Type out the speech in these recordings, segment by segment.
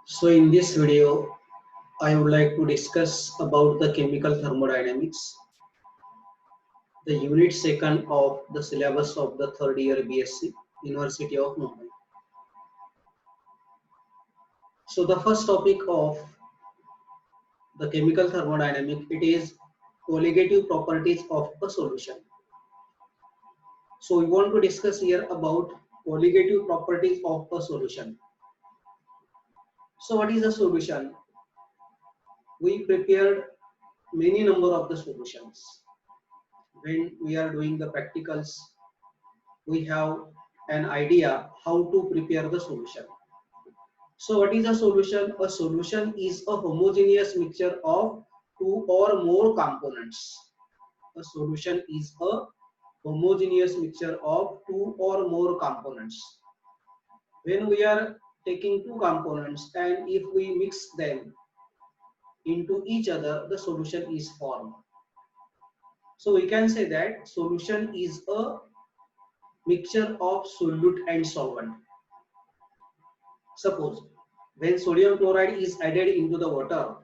So in this video, I would like to discuss about the chemical thermodynamics, the unit second of the syllabus of the third year BSc, University of Mumbai. So the first topic of the chemical thermodynamic, it is colligative properties of a solution. So we want to discuss here about colligative properties of a solution. So what is a solution? We prepared many number of the solutions. When we are doing the practicals, we have an idea how to prepare the solution. So what is a solution? A solution is a homogeneous mixture of two or more components. A solution is a homogeneous mixture of two or more components. When we are taking two components and if we mix them into each other, the solution is formed. So we can say that solution is a mixture of solute and solvent. Suppose when sodium chloride is added into the water,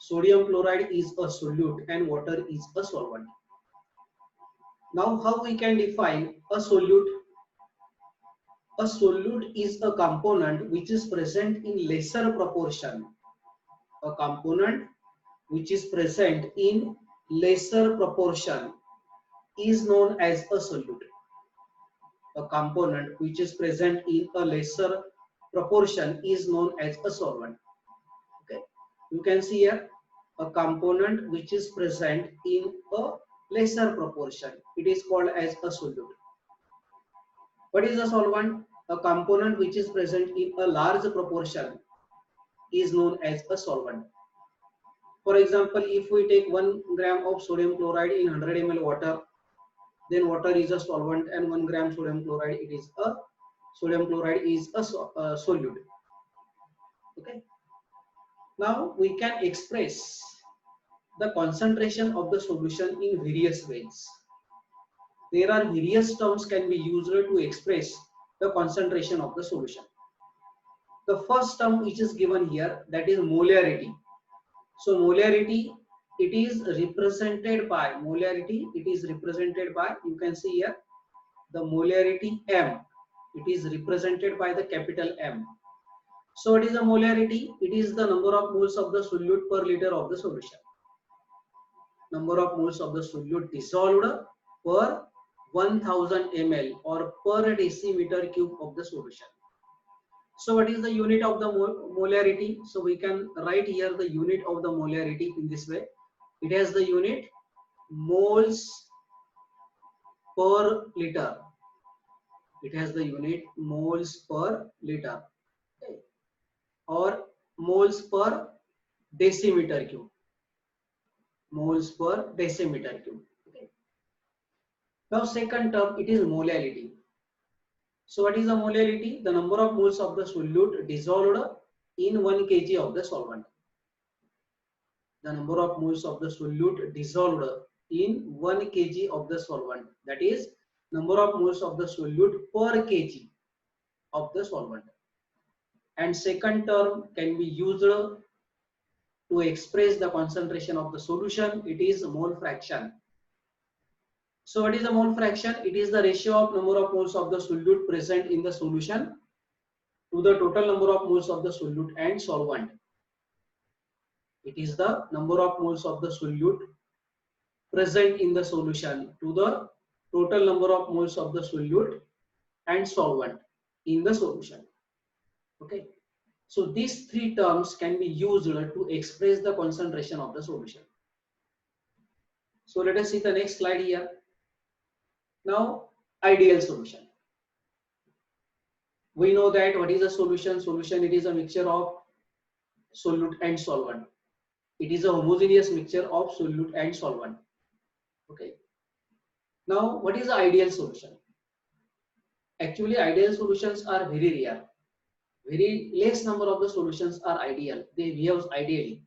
sodium chloride is a solute and water is a solvent. Now how we can define a solute? A solute is a component which is present in lesser proportion. A component which is present in lesser proportion is known as a solute. A component which is present in a lesser proportion is known as a solvent. Okay, you can see here a component which is present in a lesser proportion, it is called as a solute. What is a solvent? A component which is present in a large proportion is known as a solvent. For example, if we take 1 gram of sodium chloride in 100 ml water, then water is a solvent and 1 gram sodium chloride, it is a sodium chloride is a solute. Okay, now we can express the concentration of the solution in various ways. There are various terms can be used to express the concentration of the solution. The first term which is given here, that is molarity. So molarity, it is represented by you can see here the molarity M. It is represented by the capital M. So what is the molarity? It is the number of moles of the solute per liter of the solution. Number of moles of the solute dissolved per 1000 ml or per decimeter cube of the solution. So what is the unit of the molarity? So we can write here the unit of the molarity in this way. It has the unit moles per liter. It has the unit moles per liter, okay, or moles per decimeter cube. Moles per decimeter cube. Okay. Now second term, it is molality. So what is the molality? The number of moles of the solute dissolved in 1 kg of the solvent. The number of moles of the solute dissolved in 1 kg of the solvent. That is number of moles of the solute per kg of the solvent. And second term can be used to express the concentration of the solution. It is mole fraction. So what is the mole fraction? It is the ratio of number of moles of the solute present in the solution to the total number of moles of the solute and solvent. It is the number of moles of the solute present in the solution to the total number of moles of the solute and solvent in the solution. Okay. So these three terms can be used to express the concentration of the solution. So let us see the next slide here. Now, ideal solution. We know that what is a solution? Solution, it is a mixture of solute and solvent. It is a homogeneous mixture of solute and solvent. Okay. Now, what is the ideal solution? Actually, ideal solutions are very rare. Very less number of the solutions are ideal. They behave ideally.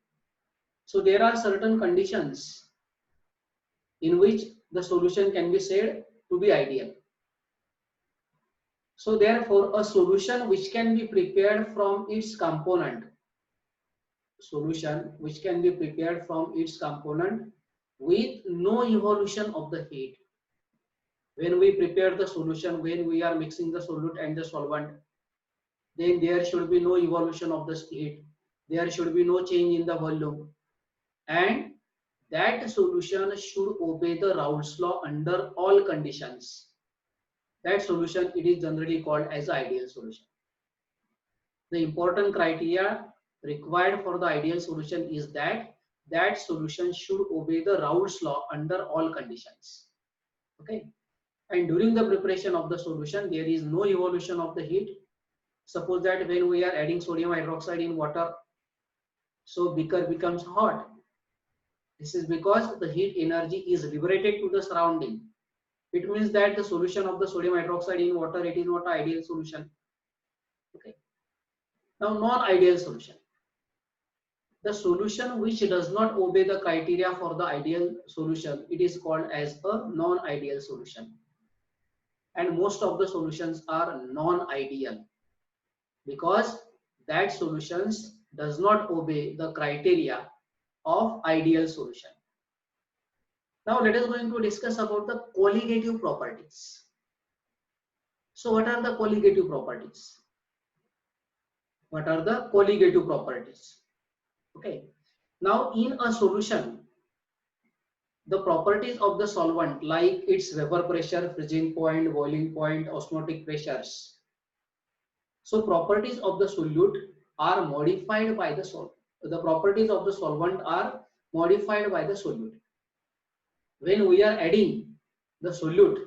So there are certain conditions in which the solution can be said to be ideal. So therefore, a solution which can be prepared from its component, with no evolution of the heat. When we prepare the solution, when we are mixing the solute and the solvent, then there should be no evolution of the heat. There should be no change in the volume, and that solution should obey the Raoult's law under all conditions. That solution, it is generally called as ideal solution. The important criteria required for the ideal solution is that that solution should obey the Raoult's law under all conditions. Okay. And during the preparation of the solution, there is no evolution of the heat. Suppose that when we are adding sodium hydroxide in water, so beaker becomes hot. This is because the heat energy is liberated to the surrounding. It means that the solution of the sodium hydroxide in water, it is not an ideal solution. Okay. Now, non-ideal solution. The solution which does not obey the criteria for the ideal solution, it is called as a non-ideal solution. And most of the solutions are non-ideal because that solutions does not obey the criteria of ideal solution. Now let us going to discuss about the colligative properties. So what are the colligative properties? What are the colligative properties? Okay. Now in a solution, the properties of the solvent like its vapor pressure, freezing point, boiling point, osmotic pressures. So properties of the solute are modified by the solvent. The properties of the solvent are modified by the solute. When we are adding the solute,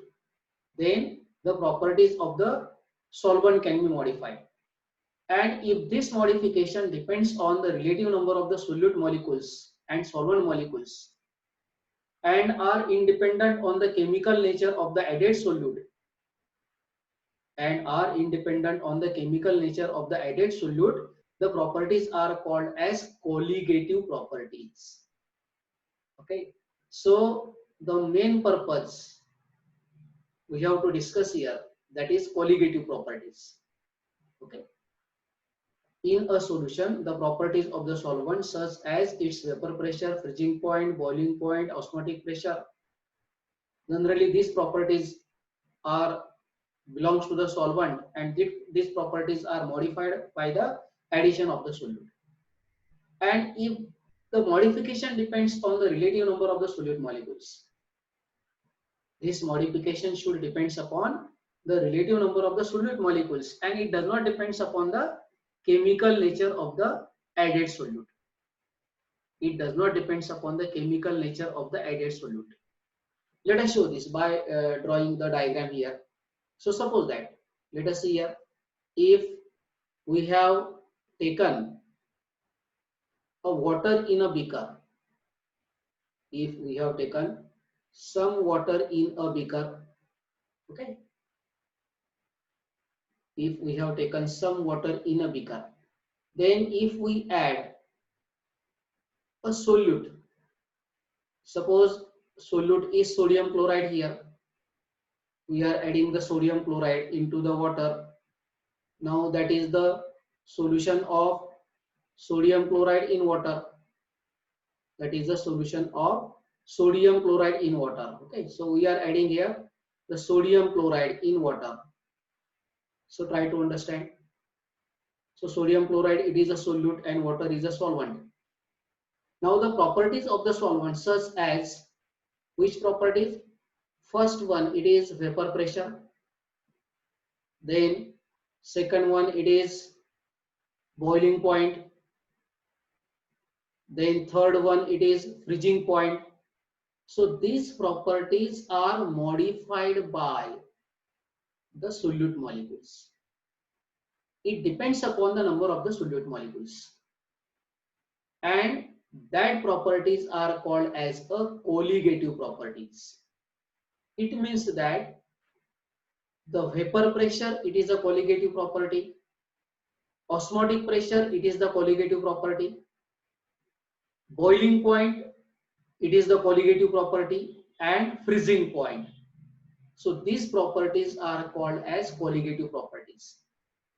then the properties of the solvent can be modified. And if this modification depends on the relative number of the solute molecules and solvent molecules and are independent on the chemical nature of the added solute, the properties are called as colligative properties. Okay. So the main purpose we have to discuss here, that is colligative properties. Okay. In a solution, the properties of the solvent such as its vapor pressure, freezing point, boiling point, osmotic pressure. Generally, these properties belongs to the solvent, and these properties are modified by the addition of the solute. And if the modification depends on the relative number of the solute molecules, this modification should depends upon the relative number of the solute molecules, and it does not depends upon the chemical nature of the added solute. It does not depends upon the chemical nature of the added solute. Let us show this by drawing the diagram here. So suppose that, let us see here, if we have taken a water in a beaker, if we have taken some water in a beaker, okay, if we have taken some water in a beaker, then if we add a solute, suppose solute is sodium chloride here, we are adding the sodium chloride into the water. Now that is the solution of sodium chloride in water. That is the solution of sodium chloride in water. Okay, so we are adding here the sodium chloride in water. So try to understand. So sodium chloride, it is a solute and water is a solvent. Now the properties of the solvent such as, which properties? First one, it is vapor pressure. Then second one, it is boiling point. Then third one, it is freezing point. So these properties are modified by the solute molecules. It depends upon the number of the solute molecules. And that properties are called as a colligative properties. It means that the vapor pressure, it is a colligative property. Osmotic pressure, it is the colligative property. Boiling point, it is the colligative property, and freezing point. So these properties are called as colligative properties.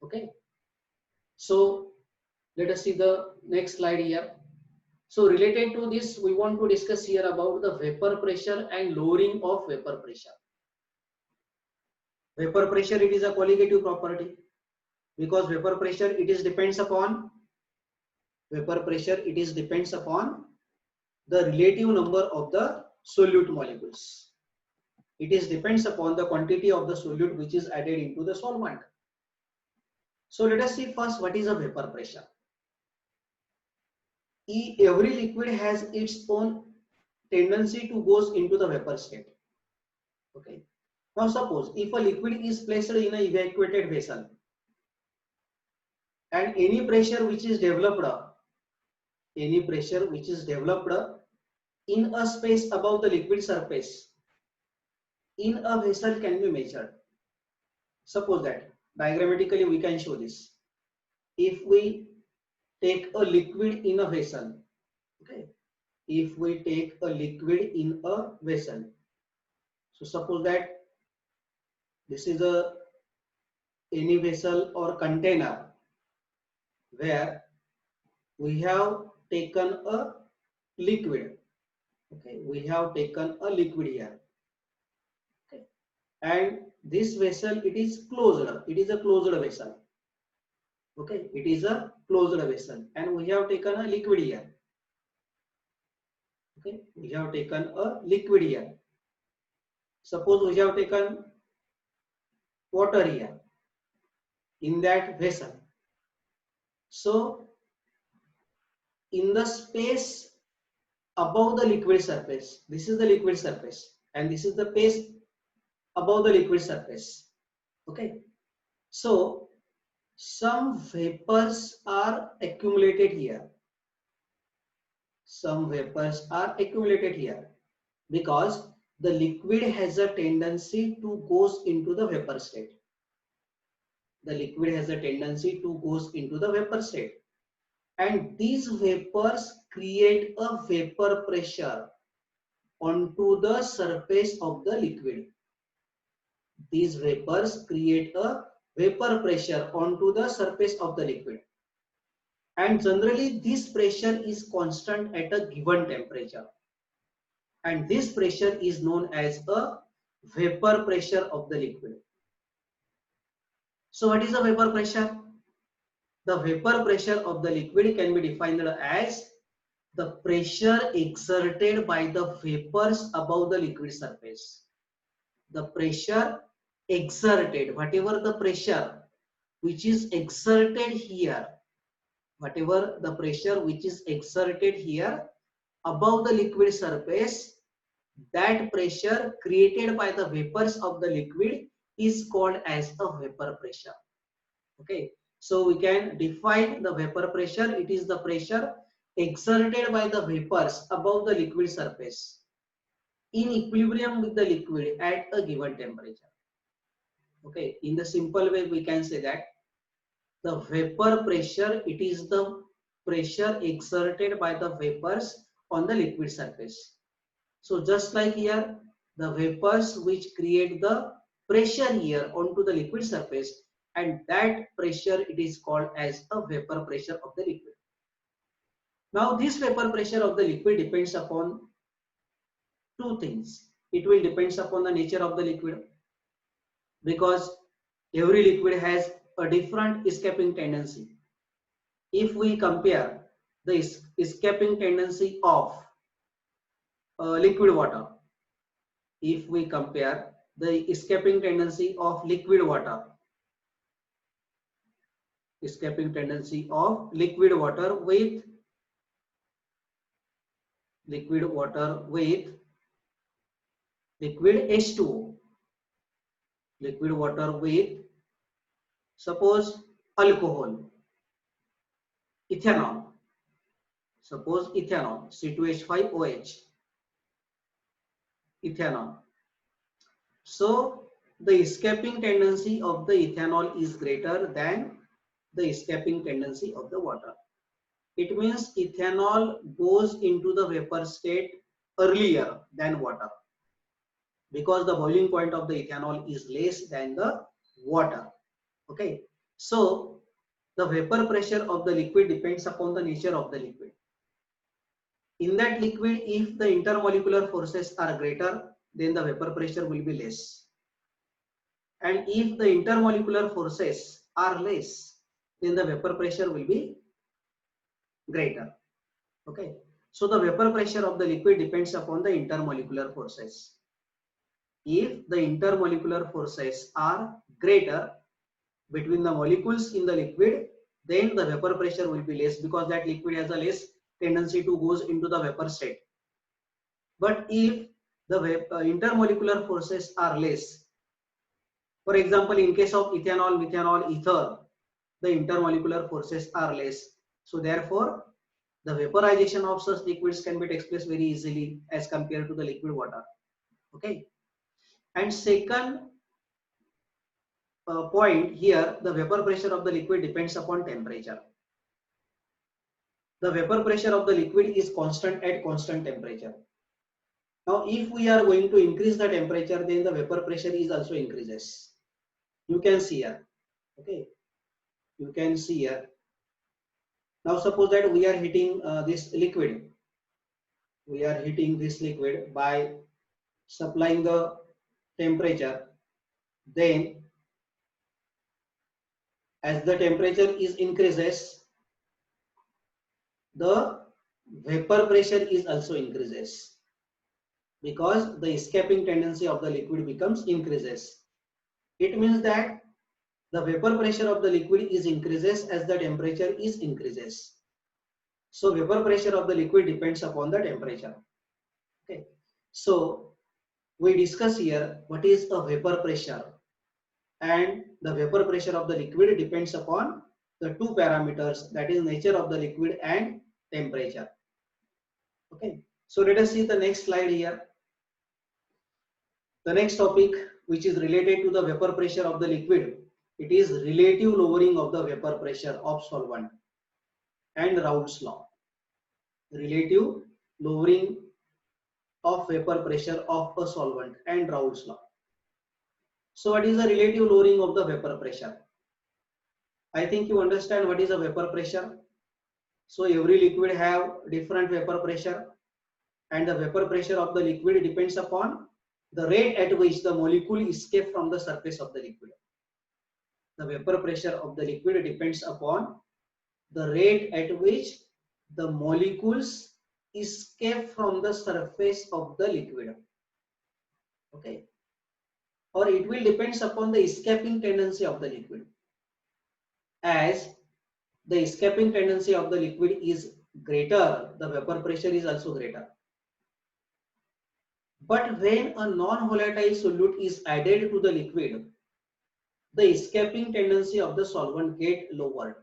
Okay. So let us see the next slide here. So related to this, we want to discuss here about the vapor pressure and lowering of vapor pressure. Vapor pressure, it is a colligative property because vapor pressure, it is depends upon the relative number of the solute molecules. It is depends upon the quantity of the solute which is added into the solvent. So let us see first what is a vapor pressure. Every liquid has its own tendency to goes into the vapor state. Okay. Now suppose if a liquid is placed in an evacuated vessel and any pressure which is developed in a space above the liquid surface in a vessel can be measured. Suppose that diagrammatically we can show this. If we take a liquid in a vessel, okay, if we take a liquid in a vessel, so suppose that this is any vessel or container where we have taken a liquid. Okay, we have taken a liquid here. Okay, and this vessel, it is closed. It is a closed vessel. Okay, it is a closed vessel, and we have taken a liquid here. Okay, we have taken a liquid here. Suppose we have taken water here in that vessel. So in the space above the liquid surface, this is the liquid surface, and this is the space above the liquid surface. Okay, so some vapors are accumulated here. Some vapors are accumulated here because the liquid has a tendency to goes into the vapor state. The liquid has a tendency to goes into the vapor state, and these vapors create a vapor pressure onto the surface of the liquid. These vapors create a vapor pressure onto the surface of the liquid, and generally this pressure is constant at a given temperature, and this pressure is known as a vapor pressure of the liquid. So what is the vapor pressure? The vapor pressure of the liquid can be defined as the pressure exerted by the vapors above the liquid surface. The pressure exerted, whatever the pressure which is exerted here, whatever the pressure which is exerted here above the liquid surface, that pressure created by the vapors of the liquid is called as a vapor pressure. Okay, so we can define the vapor pressure. It is the pressure exerted by the vapors above the liquid surface in equilibrium with the liquid at a given temperature. Okay, in the simple way we can say that the vapor pressure, it is the pressure exerted by the vapors on the liquid surface. So just like here, the vapors which create the pressure here onto the liquid surface, and that pressure, it is called as a vapor pressure of the liquid. Now this vapor pressure of the liquid depends upon two things. It will depends upon the nature of the liquid, because every liquid has a different escaping tendency. If we compare the escaping tendency of liquid water, if we compare the escaping tendency of liquid water, escaping tendency of liquid water with liquid H2O, liquid water with suppose alcohol, ethanol, suppose ethanol, C2H5OH, ethanol. So the escaping tendency of the ethanol is greater than the escaping tendency of the water. It means ethanol goes into the vapor state earlier than water. because the boiling point of the ethanol is less than the water. Okay, so the vapor pressure of the liquid depends upon the nature of the liquid. In that liquid, if the intermolecular forces are greater, then the vapor pressure will be less. And if the intermolecular forces are less, then the vapor pressure will be greater. Okay, so the vapor pressure of the liquid depends upon the intermolecular forces. If the intermolecular forces are greater between the molecules in the liquid, then the vapor pressure will be less because that liquid has a less tendency to goes into the vapor state. But if the intermolecular forces are less, for example, in case of ethanol, methanol, ether, the intermolecular forces are less. So therefore, the vaporization of such liquids can be takes place very easily as compared to the liquid water. Okay. And second point here, the vapor pressure of the liquid depends upon temperature. The vapor pressure of the liquid is constant at constant temperature. Now, if we are going to increase the temperature, then the vapor pressure is also increases. You can see here. Okay. You can see here. Now, suppose that we are heating this liquid. We are heating this liquid by supplying the temperature. Then, as the temperature is increases, the vapor pressure is also increases because the escaping tendency of the liquid becomes increases. It means that the vapor pressure of the liquid is increases as the temperature is increases. So vapor pressure of the liquid depends upon the temperature. Okay. So we discuss here what is a vapor pressure, and the vapor pressure of the liquid depends upon the two parameters, that is nature of the liquid and temperature. Okay. So let us see the next slide here. The next topic, which is related to the vapor pressure of the liquid, it is relative lowering of the vapor pressure of solvent and Raoult's law. Relative lowering of vapor pressure of a solvent and Raoult's law. So what is the relative lowering of the vapor pressure? I think you understand what is a vapor pressure. So every liquid have different vapor pressure, and the vapor pressure of the liquid depends upon the rate at which the molecule escape from the surface of the liquid. The vapor pressure of the liquid depends upon the rate at which the molecules escape from the surface of the liquid. Okay. Or it will depends upon the escaping tendency of the liquid. As the escaping tendency of the liquid is greater, the vapor pressure is also greater. But when a non-volatile solute is added to the liquid, the escaping tendency of the solvent get lowered.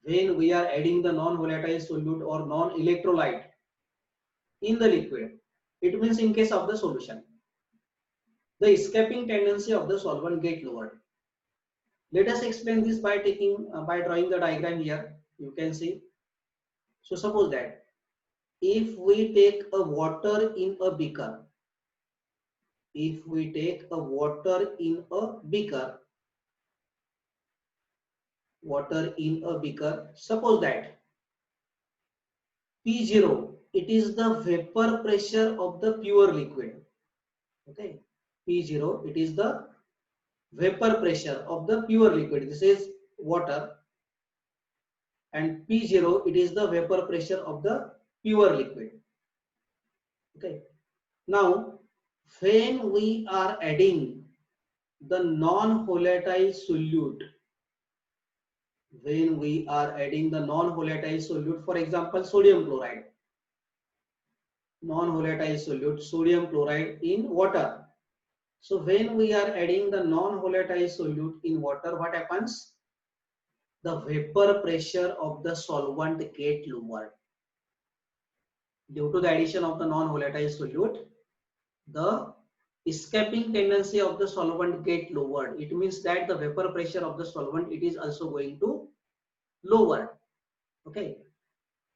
When we are adding the non-volatile solute or non-electrolyte in the liquid, it means in case of the solution, the escaping tendency of the solvent get lowered. Let us explain this by drawing the diagram here. You can see. So suppose that if we take a water in a beaker, if we take a water in a beaker, suppose that P0, it is the vapor pressure of the pure liquid. Okay, P0, it is the vapor pressure of the pure liquid. This is water, and P0, it is the vapor pressure of the pure liquid. Okay. Now, when we are adding the non-volatile solute, for example, sodium chloride, non-volatile solute, sodium chloride in water. So when we are adding the non-volatile solute in water, what happens? The vapor pressure of the solvent get lowered. Due to the addition of the non-volatile solute, the escaping tendency of the solvent get lowered. It means that the vapor pressure of the solvent, it is also going to lower. Okay.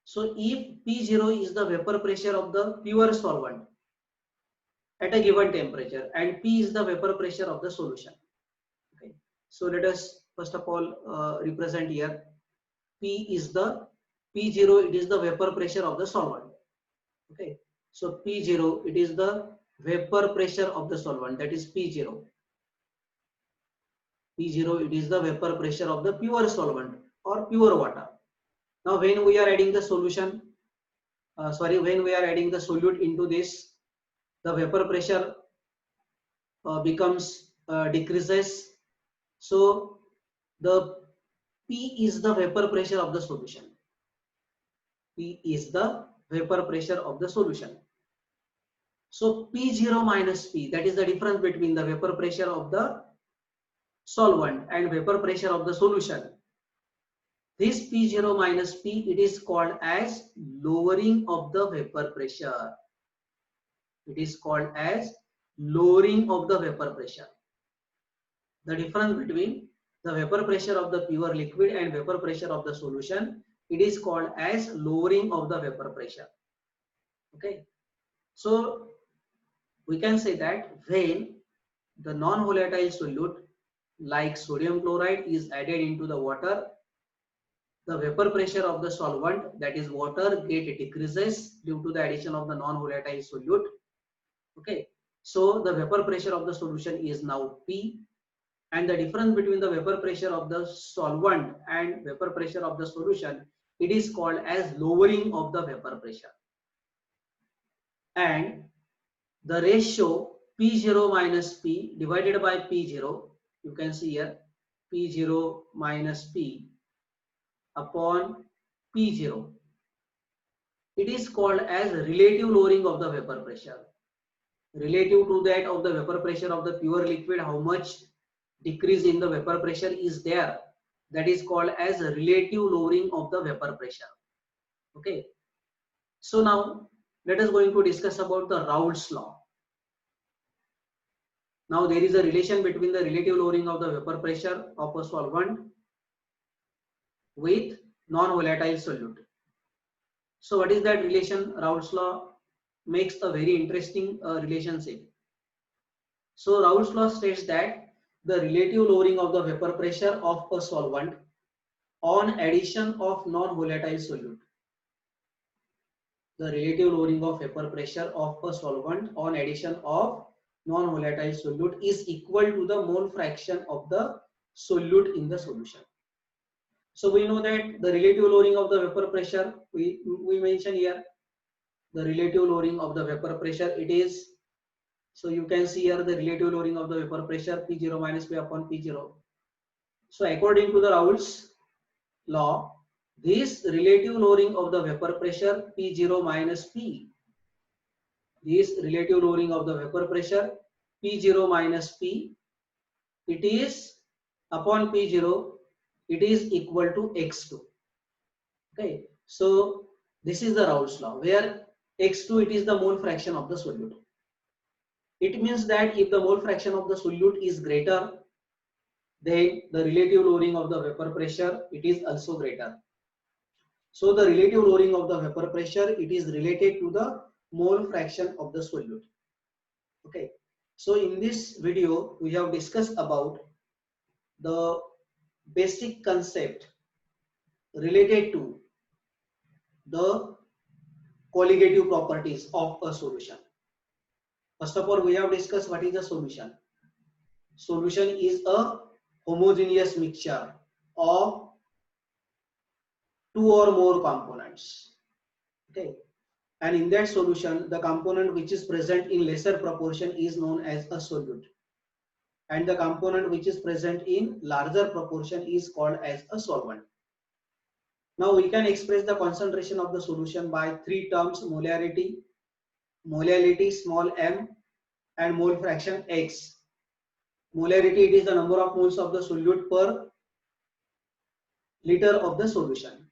So if P0 is the vapor pressure of the pure solvent at a given temperature, and P is the vapor pressure of the solution. Okay, so let us first of all represent here. P is the P0, it is the vapor pressure of the solvent. Okay, so P0, it is the vapor pressure of the solvent, that is P0. P0, it is the vapor pressure of the pure solvent or pure water. Now when we are adding the solution, when we are adding the solute into this, the vapor pressure decreases. So the P is the vapor pressure of the solution. P is the vapor pressure of the solution. So P0 minus P, that is the difference between the vapor pressure of the solvent and vapor pressure of the solution. This P0 minus P, it is called as lowering of the vapor pressure. It is called as lowering of the vapor pressure. The difference between the vapor pressure of the pure liquid and vapor pressure of the solution, it is called as lowering of the vapor pressure. Okay, so we can say that when the non-volatile solute like sodium chloride is added into the water, the vapor pressure of the solvent, that is water, decreases due to the addition of the non-volatile solute. Okay, so the vapor pressure of the solution is now P, and the difference between the vapor pressure of the solvent and vapor pressure of the solution, it is called as lowering of the vapor pressure. And the ratio P0 minus P divided by P0, you can see here P0 minus P upon P0, it is called as relative lowering of the vapor pressure. Relative to that of the vapor pressure of the pure liquid, how much decrease in the vapor pressure is there, that is called as relative lowering of the vapor pressure. Okay, so now let us going to discuss about the Raoult's law. Now there is a relation between the relative lowering of the vapor pressure of a solvent with non-volatile solute. So what is that relation? Raoult's law makes a very interesting relationship. So Raoult's law states that the relative lowering of the vapor pressure of a solvent on addition of non-volatile solute. The relative lowering of vapor pressure of a solvent on addition of non-volatile solute is equal to the mole fraction of the solute in the solution. So we know that the relative lowering of the vapor pressure, we mentioned here the relative lowering of the vapor pressure, it is, so you can see here the relative lowering of the vapor pressure P0 minus P upon P0. So according to the Raoult's law, this relative lowering of the vapor pressure P0 minus P, this relative lowering of the vapor pressure P0 minus P, it is upon P0, it is equal to X2. Okay, so this is the Raoult's law, where X2, it is the mole fraction of the solute. It means that if the mole fraction of the solute is greater, then the relative lowering of the vapor pressure, it is also greater. So the relative lowering of the vapor pressure, it is related to the mole fraction of the solute. Okay, so in this video we have discussed about the basic concept related to the colligative properties of a solution. First of all, we have discussed what is a solution. Solution is a homogeneous mixture of two or more components. Okay, and in that solution, the component which is present in lesser proportion is known as a solute, and the component which is present in larger proportion is called as a solvent. Now we can express the concentration of the solution by three terms: molarity, molality small m, and mole fraction x. Molarity, it is the number of moles of the solute per liter of the solution.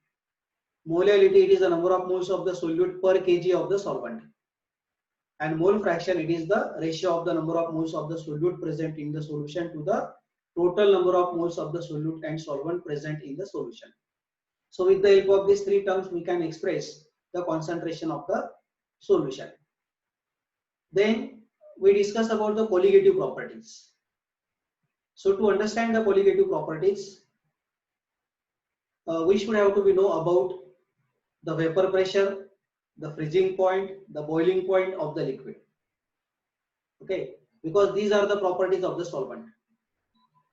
Molality, it is the number of moles of the solute per kg of the solvent. And mole fraction, it is the ratio of the number of moles of the solute present in the solution to the total number of moles of the solute and solvent present in the solution. So with the help of these three terms, we can express the concentration of the solution. Then we discuss about the colligative properties. So to understand the colligative properties, we should have to know about the vapor pressure, the freezing point, the boiling point of the liquid. Okay, because these are the properties of the solvent.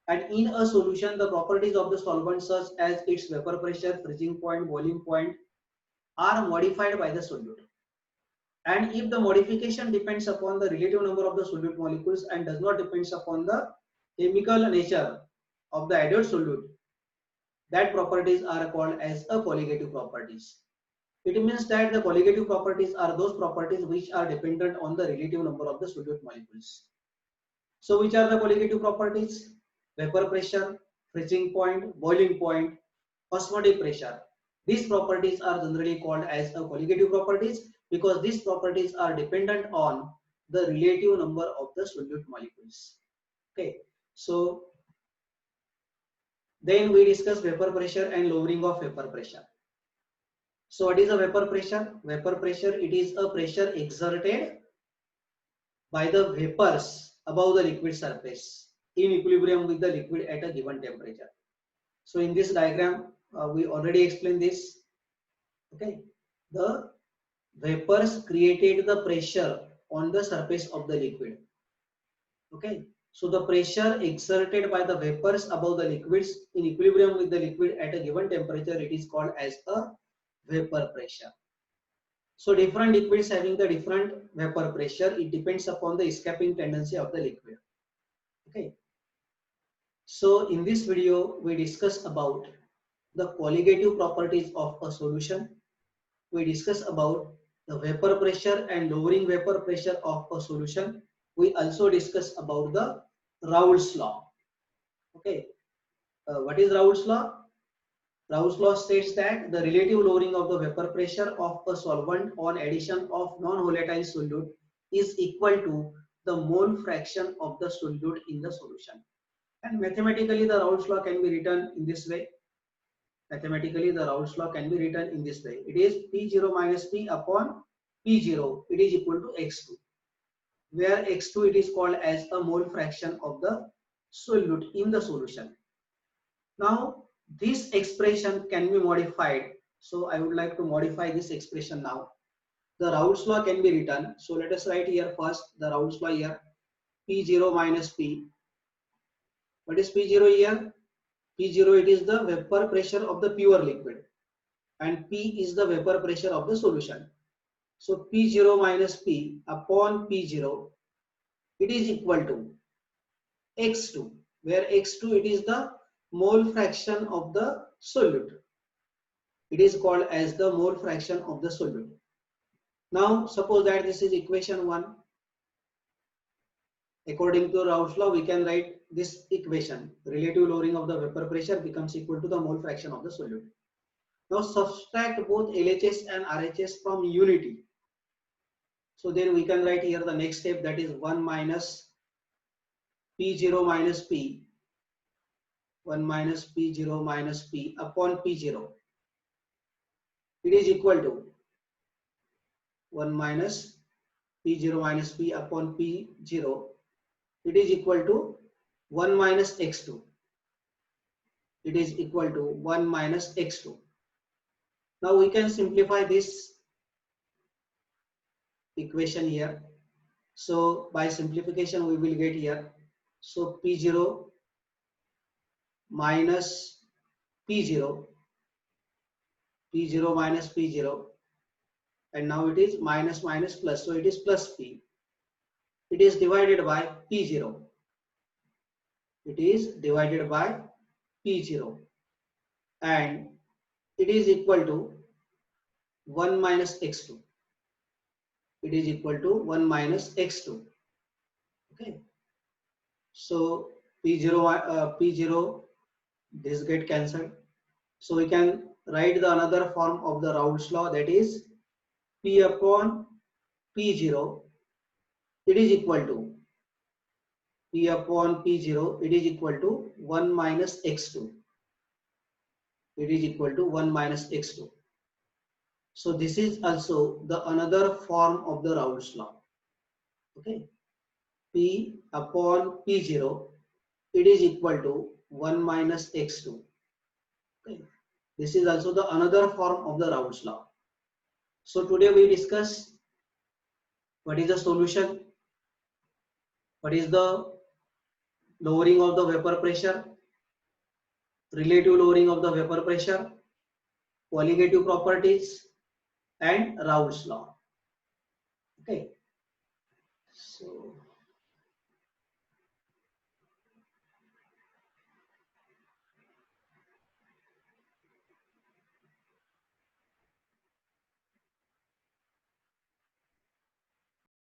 And in a solution, the properties of the solvent such as its vapor pressure, freezing point, boiling point are modified by the solute. And if the modification depends upon the relative number of the solute molecules and does not depends upon the chemical nature of the added solute, that properties are called as a colligative properties. It means that the colligative properties are those properties which are dependent on the relative number of the solute molecules. So which are the colligative properties? Vapor pressure, freezing point, boiling point, osmotic pressure. These properties are generally called as a colligative properties because these properties are dependent on the relative number of the solute molecules. Okay, so then we discuss vapor pressure and lowering of vapor pressure. So what is a vapor pressure? Vapor pressure, it is a pressure exerted by the vapors above the liquid surface in equilibrium with the liquid at a given temperature. So in this diagram, we already explained this. Okay, the vapors created the pressure on the surface of the liquid. Okay, so the pressure exerted by the vapors above the liquids in equilibrium with the liquid at a given temperature, it is called as a vapor pressure. So different liquids having the different vapor pressure, it depends upon the escaping tendency of the liquid. Okay, so in this video we discuss about the colligative properties of a solution. We discuss about the vapor pressure and lowering vapor pressure of a solution. We also discuss about the Raoult's law. Okay, what is Raoult's law? Raoult's law states that the relative lowering of the vapor pressure of a solvent on addition of non-volatile solute is equal to the mole fraction of the solute in the solution. And mathematically, the Raoult's law can be written in this way. Mathematically, the Raoult's law can be written in this way. It is P0 minus P upon P0. It is equal to X2, where X2 it is called as a mole fraction of the solute in the solution. Now, this expression can be modified. So, I would like to modify this expression now. The Raoult's law can be written. So, let us write here first the Raoult's law here. P0 minus P. What is P0 here? P0 it is the vapor pressure of the pure liquid and P is the vapor pressure of the solution. So P0 minus P upon P0 it is equal to X2, where X2 it is the mole fraction of the solute. It is called as the mole fraction of the solute. Now suppose that this is equation 1. According to Raoult's law, we can write this equation. Relative lowering of the vapor pressure becomes equal to the mole fraction of the solute. Now subtract both LHS and RHS from unity. So then we can write here the next step, that is 1 minus P0 minus P. 1 minus P0 minus P upon P0. It is equal to 1 minus P0 minus P upon P0. It is equal to 1 minus X2. It is equal to 1 minus X2. Now we can simplify this equation here. So by simplification we will get here. So P0 minus P0, P0 minus P0, and now it is minus minus plus, so it is plus P. It is divided by P0. It is divided by P0 and it is equal to 1 minus X2. It is equal to 1 minus X2. Okay. So P0, this get cancelled. So we can write the another form of the Raoult's law, that is P upon P0. It is equal to P upon P0. It is equal to 1 minus X2. It is equal to 1 minus X2. So this is also the another form of the Raoult's law. Okay. P upon P0, it is equal to 1 minus x2. Okay. This is also the another form of the Raoult's law. So today we discuss what is the solution, what is the lowering of the vapor pressure, relative lowering of the vapor pressure, colligative properties, and Raoult's law. Okay. So